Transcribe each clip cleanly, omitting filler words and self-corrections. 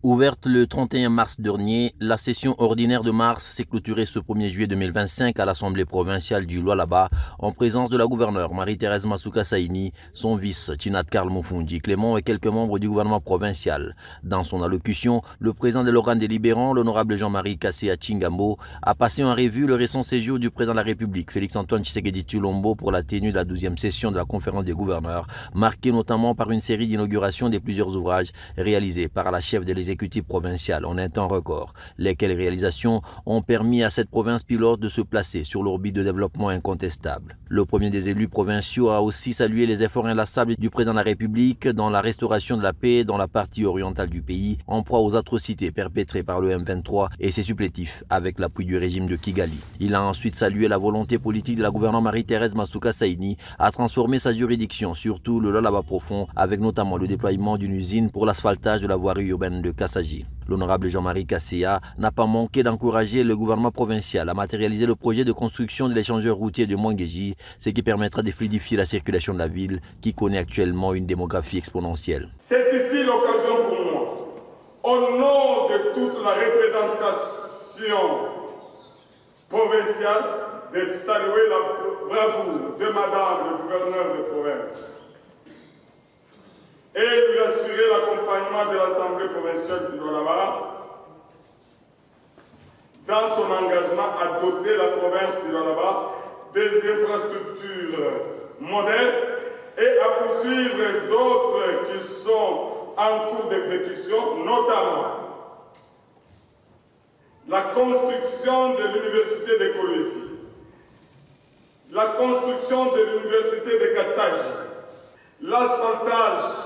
Ouverte le 31 mars dernier, la session ordinaire de mars s'est clôturée ce 1er juillet 2025 à l'Assemblée provinciale du Lualaba en présence de la gouverneure Marie-Thérèse Masuka Saini, son vice Chinat Karl Mufundi Clément et quelques membres du gouvernement provincial. Dans son allocution, le président de l'organe délibérant, l'honorable Jean-Marie Kasséa Chingambo, a passé en revue le récent séjour du président de la République, Félix-Antoine Tshisekedi Tshilombo, pour la tenue de la 12e session de la conférence des gouverneurs, marquée notamment par une série d'inaugurations de plusieurs ouvrages réalisés par la chef de l'exécutif provincial en un temps record, lesquelles réalisations ont permis à cette province pilote de se placer sur l'orbite de développement incontestable. Le premier des élus provinciaux a aussi salué les efforts inlassables du président de la République dans la restauration de la paix dans la partie orientale du pays, en proie aux atrocités perpétrées par le M23 et ses supplétifs avec l'appui du régime de Kigali. Il a ensuite salué la volonté politique de la gouverneure Marie-Thérèse Masuka Saini à transformer sa juridiction, surtout le Lualaba profond, avec notamment le déploiement d'une usine pour l'asphaltage de la voirie urbaine de Kassaji. L'honorable Jean-Marie Kasséa n'a pas manqué d'encourager le gouvernement provincial à matérialiser le projet de construction de l'échangeur routier de Mwangeji, ce qui permettra de fluidifier la circulation de la ville qui connaît actuellement une démographie exponentielle. C'est ici l'occasion pour moi, au nom de toute la représentation provinciale, de saluer la bravoure de Madame le gouverneur de province et lui assurer l'accompagnement de l'Assemblée provinciale du Lualaba dans son engagement à doter la province du Lualaba des infrastructures modernes et à poursuivre d'autres qui sont en cours d'exécution, notamment la construction de l'université d'écologie, la construction de l'université de Kassaji, l'asphaltage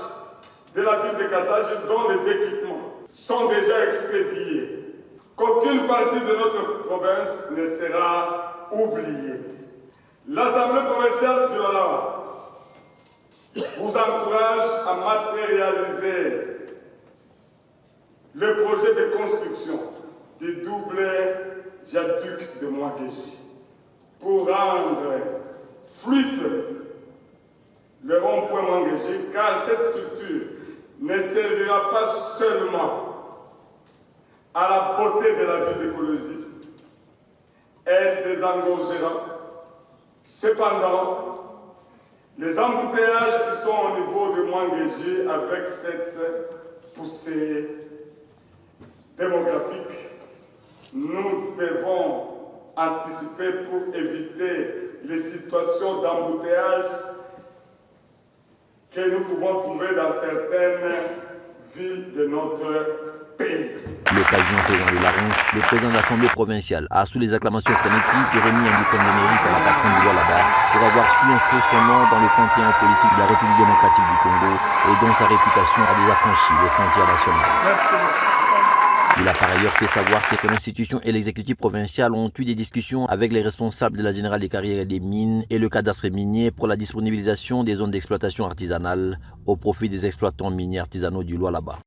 de la ville de Kassaji dont les équipements sont déjà expédiés. Qu'aucune partie de notre province ne sera oubliée. L'Assemblée provinciale du Lualaba vous encourage à matérialiser le projet de construction du double viaduc de Mwangeji pour rendre fluide le rond-point Mwangeji, car cette structure ne servira pas seulement à la beauté de la ville d'écologie, elle désengorgera. Cependant, les embouteillages qui sont au niveau de Mwangeji avec cette poussée démographique, nous devons anticiper pour éviter les situations d'embouteillage que nous pouvons trouver dans certaines villes de notre pays. L'occasion faisant le larron, le président de l'Assemblée provinciale a, sous les acclamations frénétiques, remis un diplôme de mérite à la patronne du Lualaba pour avoir su inscrire son nom dans le panthéon politique de la République démocratique du Congo et dont sa réputation a déjà franchi les frontières nationales. Il a par ailleurs fait savoir que l'institution et l'exécutif provincial ont eu des discussions avec les responsables de la Générale des carrières et des mines et le cadastre minier pour la disponibilisation des zones d'exploitation artisanale au profit des exploitants miniers artisanaux du Lualaba.